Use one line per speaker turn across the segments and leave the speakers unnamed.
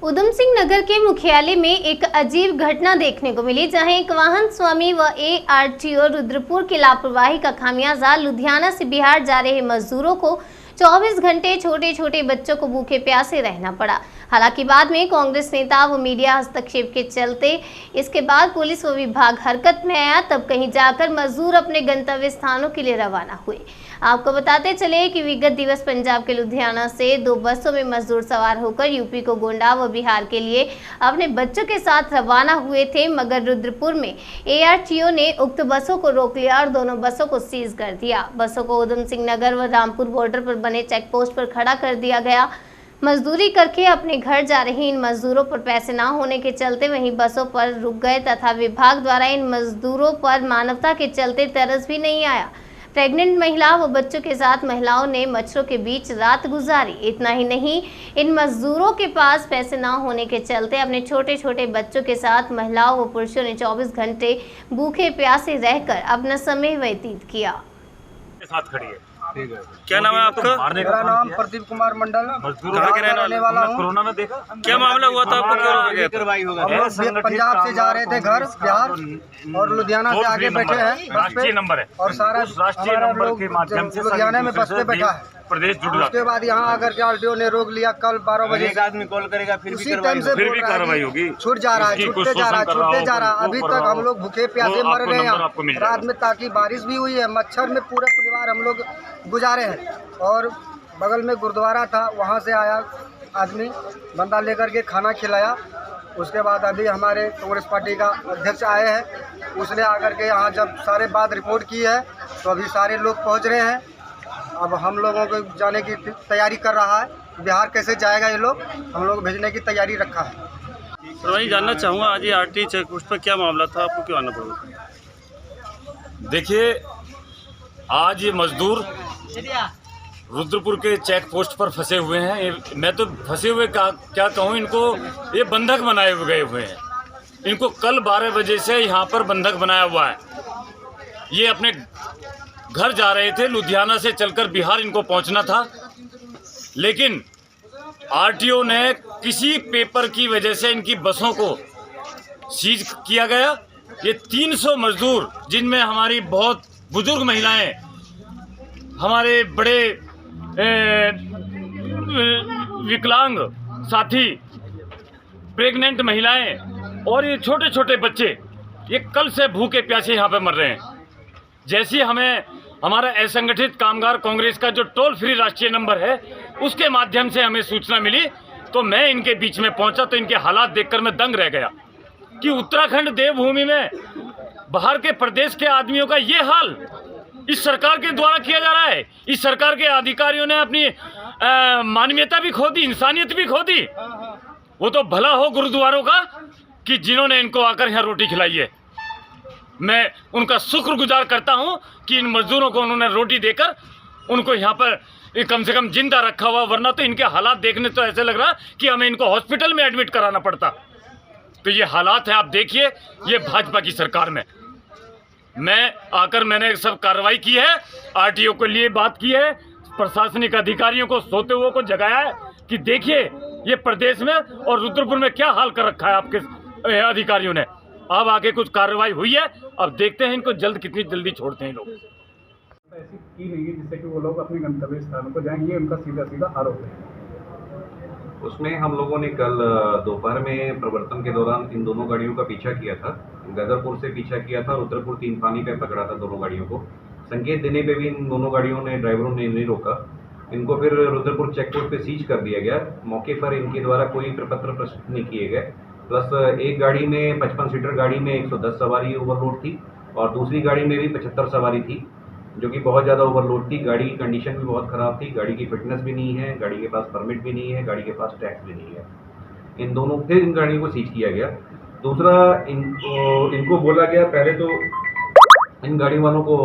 उधम सिंह नगर के मुख्यालय में एक अजीब घटना देखने को मिली, जहां एक वाहन स्वामी व ARTO रुद्रपुर की लापरवाही का खामियाजा लुधियाना से बिहार जा रहे मजदूरों को 24 घंटे छोटे छोटे बच्चों को भूखे प्यासे रहना पड़ा। हालांकि बाद में कांग्रेस नेता व मीडिया हस्तक्षेप के चलते इसके बाद पुलिस व विभाग हरकत में आया, तब कहीं जाकर मजदूर अपने गंतव्य स्थानों के लिए रवाना हुए। आपको बताते चले कि विगत दिवस पंजाब के लुधियाना से 2 बसों में मजदूर सवार होकर यूपी को गोंडा व बिहार के लिए अपने बच्चों के साथ रवाना हुए थे, मगर रुद्रपुर में ARTO ने उक्त बसों को रोक लिया और दोनों बसों को सीज कर दिया। बसों को उधम सिंह नगर व रामपुर बॉर्डर पर बने चेक पोस्ट पर खड़ा कर दिया गया। मजदूरी करके अपने घर जा रहे इन मजदूरों पर पैसे ना होने के चलते वहीं बसों पर रुक गए तथा विभाग द्वारा इन मजदूरों पर मानवता के चलते तरस भी नहीं आया। प्रेग्नेंट महिला व बच्चों के साथ महिलाओं ने मच्छरों के बीच रात गुजारी। इतना ही नहीं, इन मजदूरों के पास पैसे ना होने के चलते अपने छोटे छोटे बच्चों के साथ महिलाओं व पुरुषों ने 24 घंटे भूखे प्यासे रहकर अपना समय व्यतीत किया।
साथ खड़ी है।
ठीक है।
क्या नाम है आपका?
मेरा नाम प्रदीप कुमार मंडल।
कहाँ के रहने वाला हूँ?
कोरोना में देखा
क्या मामला हुआ था? आपको क्यों रोका गया था?
हम लोग पंजाब से जा रहे थे घर बिहार और लुधियाना से आगे बैठे हैं बस
राष्ट्रीय
पे
नंबर है
और सारा
राष्ट्रीय
हमारा
नंबर
लोग
के माध्यम से
लुधियाना में बस पे बैठा है।
प्रदेश जुड़ जाता
उसके बाद यहाँ आकर के RTO ने रोक लिया। कल 12 बजे
एक आदमी कॉल करेगा फिर
उसी टाइम से
फिर
बोल
भी
रहा है
कार्रवाई
कि
होगी।
छूट जा रहा है,
इसकी
छूटते
कोई
जा रहा है,
शोषण कर रहा
छूटते जा रहा
हो,
है। अभी
वो
तक
कर रहा
हम लोग भूखे प्यासे
वो
मर
आपको
रहे
नंबर आपको मिल
हैं
जाएगा।
रात में, ताकि बारिश भी हुई है। मच्छर में पूरा परिवार हम लोग गुजारे हैं। और बगल में गुरुद्वारा था, वहाँ से आया आदमी बंदा लेकर के खाना खिलाया। उसके बाद अभी हमारे कांग्रेस पार्टी का अध्यक्ष आए हैं, उसने आकर के यहाँ जब सारे बात रिपोर्ट की है तो अभी सारे लोग पहुँच रहे हैं। अब हम लोगों को जाने की तैयारी कर रहा है। बिहार कैसे जाएगा ये लोग, हम लोग भेजने की तैयारी रखा है।
सर, वही जानना चाहूँगा, आज ये RT चेक पोस्ट पर क्या मामला था? आपको क्यों आना पड़ा?
देखिए, आज ये मजदूर रुद्रपुर के चेक पोस्ट पर फंसे हुए हैं। मैं तो फंसे हुए क्या कहूँ, इनको ये बंधक बनाए हुए गए हुए हैं। इनको कल 12 बजे से यहाँ पर बंधक बनाया हुआ है। ये अपने घर जा रहे थे, लुधियाना से चलकर बिहार इनको पहुँचना था, लेकिन RTO ने किसी पेपर की वजह से इनकी बसों को सीज किया गया। ये 300 मजदूर, जिनमें हमारी बहुत बुजुर्ग महिलाएं, हमारे बड़े विकलांग साथी, प्रेग्नेंट महिलाएं और ये छोटे छोटे बच्चे, ये कल से भूखे प्यासे यहाँ पे मर रहे हैं। जैसी हमें हमारा असंगठित कामगार कांग्रेस का जो टोल फ्री राष्ट्रीय नंबर है, उसके माध्यम से हमें सूचना मिली, तो मैं इनके बीच में पहुंचा तो इनके हालात देखकर मैं दंग रह गया कि उत्तराखंड देवभूमि में बाहर के प्रदेश के आदमियों का ये हाल इस सरकार के द्वारा किया जा रहा है। इस सरकार के अधिकारियों ने अपनी मानवीयता भी खो दी, इंसानियत भी खो दी। वो तो भला हो गुरुद्वारों का कि जिन्होंने इनको आकर यहाँ रोटी खिलाई है। मैं उनका शुक्रगुजार करता हूँ कि इन मजदूरों को उन्होंने रोटी देकर उनको यहाँ पर कम से कम जिंदा रखा हुआ, वरना तो इनके हालात देखने तो ऐसे लग रहा कि हमें इनको हॉस्पिटल में एडमिट कराना पड़ता। तो ये हालात है, आप देखिए, ये भाजपा की सरकार में। मैं आकर मैंने सब कार्रवाई की है, RTO के लिए बात की है, प्रशासनिक अधिकारियों को, सोते हुए को जगाया है कि देखिए ये प्रदेश में और रुद्रपुर में क्या हाल कर रखा है आपके अधिकारियों ने। अब आगे कुछ कार्रवाई हुई है, अब देखते हैं इनको कितनी जल्दी छोड़ते हैं लोग।
ऐसी की नहीं है जिससे कि वो लोग अपने गंतव्य स्थानों को जाएंगे, उनका सीधा सीधा आरोप है।
उसमें हम लोगों ने कल दोपहर में प्रवर्तन के दौरान इन दोनों गाड़ियों का पीछा किया था। गदरपुर से पीछा किया था, रुद्रपुर 3 पानी पे पकड़ा था दोनों गाड़ियों को। संकेत देने पे भी इन दोनों गाड़ियों ने, ड्राइवरों ने नहीं रोका। इनको फिर रुद्रपुर चेक पोस्ट पे सीज कर दिया गया। मौके पर इनके द्वारा कोई प्रपत्र प्रस्तुत नहीं किए गए। प्लस एक गाड़ी में 55 सीटर गाड़ी में 110 सवारी ओवरलोड थी और दूसरी गाड़ी में भी 75 सवारी थी, जो कि बहुत ज़्यादा ओवरलोड थी। गाड़ी की कंडीशन भी बहुत ख़राब थी, गाड़ी की फिटनेस भी नहीं है, गाड़ी के पास परमिट भी नहीं है, गाड़ी के पास टैक्स भी नहीं है। इन दोनों फिर इन गाड़ियों को सीज किया गया। दूसरा, इनको बोला गया, पहले तो इन गाड़ी वालों को,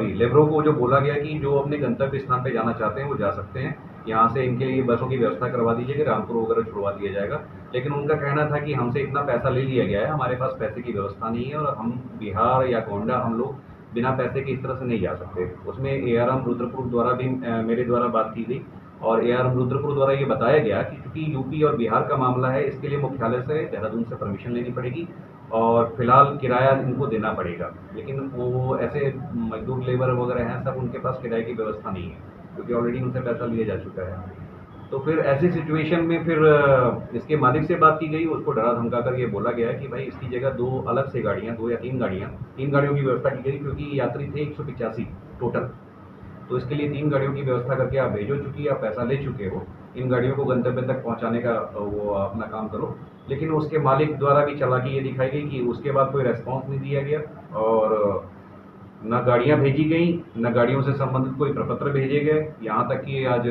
लेबरों को जो बोला गया कि जो अपने गंतव्य स्थान पे जाना चाहते हैं वो जा सकते हैं, यहाँ से इनके लिए बसों की व्यवस्था करवा दीजिए कि रामपुर वगैरह छुड़वा दिया जाएगा। लेकिन उनका कहना था कि हमसे इतना पैसा ले लिया गया है, हमारे पास पैसे की व्यवस्था नहीं है और हम बिहार या गोंडा हम लोग बिना पैसे के इस तरह से नहीं जा सकते। उसमें ARM रुद्रपुर द्वारा भी मेरे द्वारा बात की गई और AR रुद्रपुर द्वारा ये बताया गया कि चूँकि यूपी और बिहार का मामला है, इसके लिए मुख्यालय से देहरादून से परमिशन लेनी पड़ेगी और फिलहाल किराया इनको देना पड़ेगा। लेकिन वो ऐसे मजदूर लेबर वगैरह हैं, सब उनके पास किराए की व्यवस्था नहीं है, क्योंकि ऑलरेडी उनसे पैसा लिया जा चुका है। तो फिर ऐसी सिचुएशन में फिर इसके मालिक से बात की गई, उसको डरा धमका कर ये बोला गया कि भाई इसकी जगह 2 अलग से गाड़ियाँ, 2 या 3 गाड़ियों की व्यवस्था की गई, क्योंकि यात्री थे 185 टोटल। तो इसके लिए 3 गाड़ियों की व्यवस्था करके आप भेजो, चूँकि आप पैसा ले चुके हो, इन गाड़ियों को गंतव्य तक पहुँचाने का वो अपना काम करो। लेकिन उसके मालिक द्वारा भी चालाकी ये दिखाई गई कि उसके बाद कोई रेस्पॉन्स नहीं दिया गया और न गाड़ियाँ भेजी गई, न गाड़ियों से संबंधित कोई प्रपत्र भेजे गए। यहाँ तक कि आज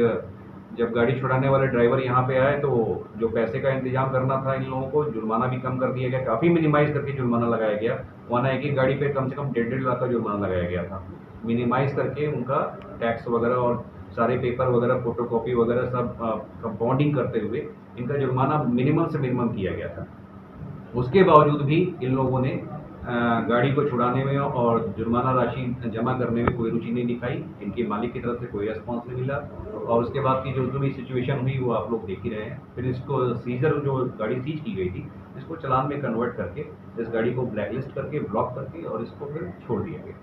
जब गाड़ी छुड़ाने वाले ड्राइवर यहाँ पे आए तो जो पैसे का इंतजाम करना था इन लोगों को, जुर्माना भी कम कर दिया गया, काफ़ी मिनिमाइज़ करके जुर्माना लगाया गया। वरना एक गाड़ी पे कम से कम 1.5 लाख का जुर्माना लगाया गया था। मिनिमाइज़ करके उनका टैक्स वगैरह और सारे पेपर वगैरह, फोटोकॉपी वगैरह सब कंपाउंडिंग करते हुए इनका जुर्माना मिनिमम से मिनिमम किया गया था। उसके बावजूद भी इन लोगों ने गाड़ी को छुड़ाने में और जुर्माना राशि जमा करने में कोई रुचि नहीं दिखाई। इनके मालिक की तरफ से कोई रिस्पॉन्स नहीं मिला और उसके बाद की जो भी सिचुएशन हुई वो आप लोग देख ही रहे हैं। फिर इसको सीजर, जो गाड़ी सीज की गई थी, इसको चालान में कन्वर्ट करके इस गाड़ी को ब्लैकलिस्ट करके, ब्लॉक करके और इसको फिर छोड़ दिया गया।